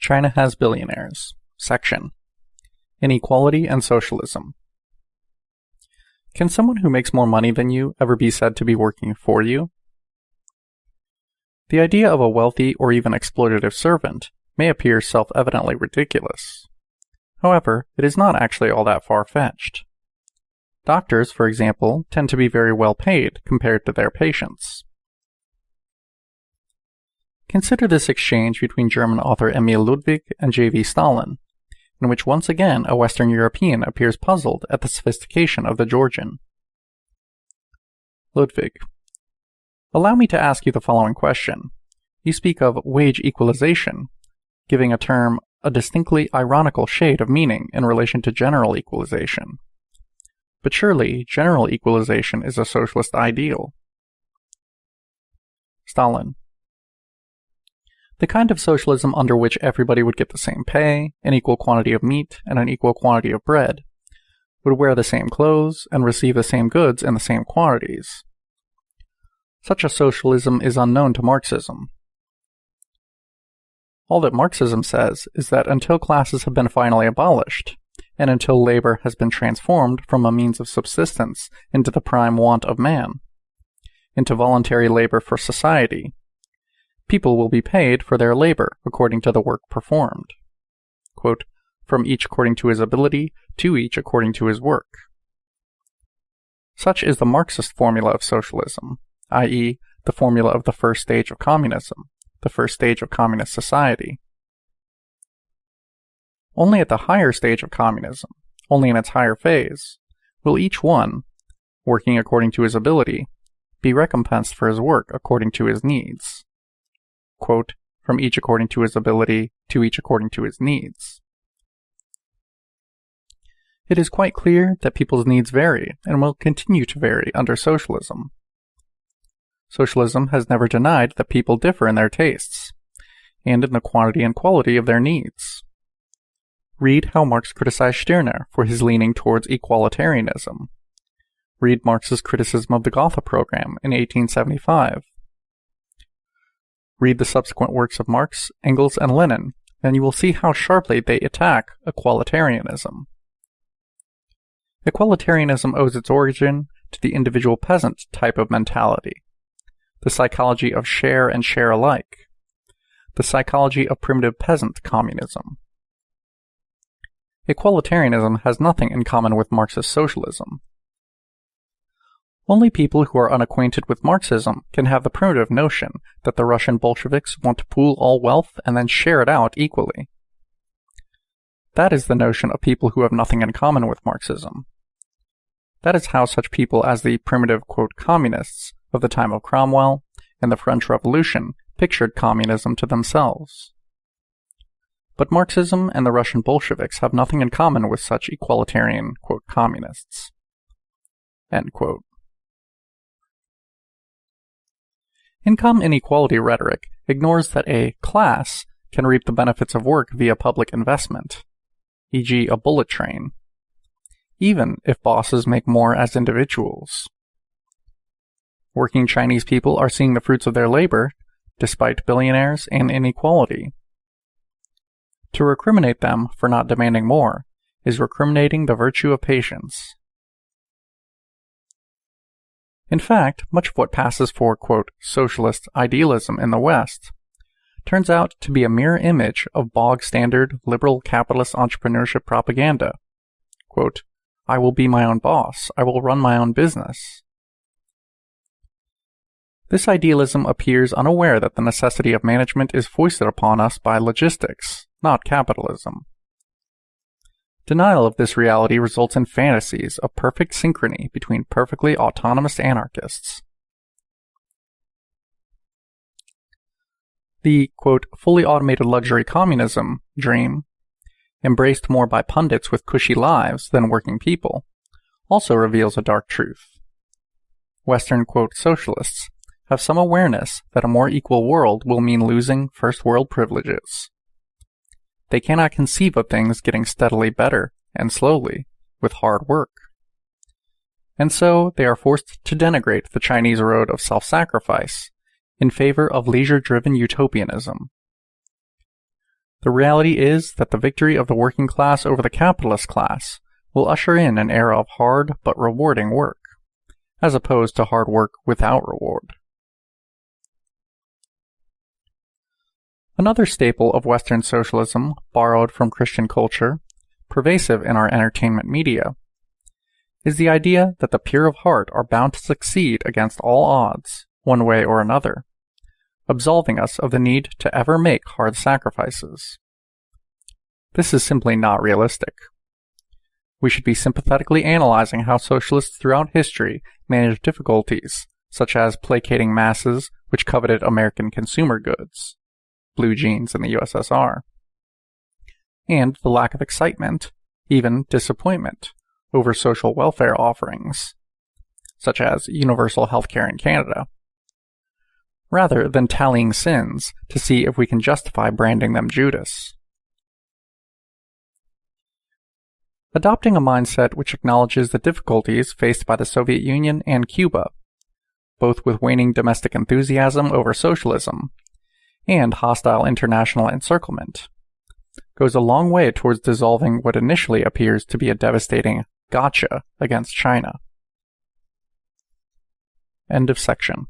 China has billionaires. Section: Inequality and Socialism. Can someone who makes more money than you ever be said to be working for you? The idea of a wealthy or even exploitative servant may appear self-evidently ridiculous. However, it is not actually all that far-fetched. Doctors, for example, tend to be very well paid compared to their patients. Consider this exchange between German author Emil Ludwig and J.V. Stalin, in which once again a Western European appears puzzled at the sophistication of the Georgian. Ludwig: Allow me to ask you the following question. You speak of wage equalization, giving a term a distinctly ironical shade of meaning in relation to general equalization. But surely, general equalization is a socialist ideal. Stalin: The kind of socialism under which everybody would get the same pay, an equal quantity of meat, and an equal quantity of bread, would wear the same clothes, and receive the same goods in the same quantities. Such a socialism is unknown to Marxism. All that Marxism says is that until classes have been finally abolished, and until labor has been transformed from a means of subsistence into the prime want of man, into voluntary labor for society, people will be paid for their labor according to the work performed. Quote, from each according to his ability, to each according to his work. Such is the Marxist formula of socialism, i.e., the formula of the first stage of communism, the first stage of communist society. Only at the higher stage of communism, only in its higher phase, will each one, working according to his ability, be recompensed for his work according to his needs. Quote, from each according to his ability, to each according to his needs. It is quite clear that people's needs vary and will continue to vary under socialism. Socialism has never denied that people differ in their tastes, and in the quantity and quality of their needs. Read how Marx criticized Stirner for his leaning towards equalitarianism. Read Marx's criticism of the Gotha program in 1875. Read the subsequent works of Marx, Engels, and Lenin, and you will see how sharply they attack equalitarianism. Equalitarianism owes its origin to the individual peasant type of mentality, the psychology of share and share alike, the psychology of primitive peasant communism. Equalitarianism has nothing in common with Marxist socialism. Only people who are unacquainted with Marxism can have the primitive notion that the Russian Bolsheviks want to pool all wealth and then share it out equally. That is the notion of people who have nothing in common with Marxism. That is how such people as the primitive, quote, communists of the time of Cromwell and the French Revolution pictured communism to themselves. But Marxism and the Russian Bolsheviks have nothing in common with such equalitarian, quote, communists. End quote. Income inequality rhetoric ignores that a class can reap the benefits of work via public investment, e.g. a bullet train, even if bosses make more as individuals. Working Chinese people are seeing the fruits of their labor, despite billionaires and inequality. To recriminate them for not demanding more is recriminating the virtue of patience. In fact, much of what passes for, quote, socialist idealism in the West turns out to be a mere image of bog-standard liberal capitalist entrepreneurship propaganda. Quote, I will be my own boss, I will run my own business. This idealism appears unaware that the necessity of management is foisted upon us by logistics, not capitalism. Denial of this reality results in fantasies of perfect synchrony between perfectly autonomous anarchists. The, quote, fully automated luxury communism dream, embraced more by pundits with cushy lives than working people, also reveals a dark truth. Western, quote, socialists have some awareness that a more equal world will mean losing first world privileges. They cannot conceive of things getting steadily better and slowly with hard work. And so they are forced to denigrate the Chinese road of self-sacrifice in favor of leisure-driven utopianism. The reality is that the victory of the working class over the capitalist class will usher in an era of hard but rewarding work, as opposed to hard work without reward. Another staple of Western socialism, borrowed from Christian culture, pervasive in our entertainment media, is the idea that the pure of heart are bound to succeed against all odds, one way or another, absolving us of the need to ever make hard sacrifices. This is simply not realistic. We should be sympathetically analyzing how socialists throughout history managed difficulties, such as placating masses which coveted American consumer goods, blue jeans in the USSR, and the lack of excitement, even disappointment, over social welfare offerings, such as universal healthcare in Canada, rather than tallying sins to see if we can justify branding them Judas. Adopting a mindset which acknowledges the difficulties faced by the Soviet Union and Cuba, both with waning domestic enthusiasm over socialism and hostile international encirclement, goes a long way towards dissolving what initially appears to be a devastating gotcha against China. End of section.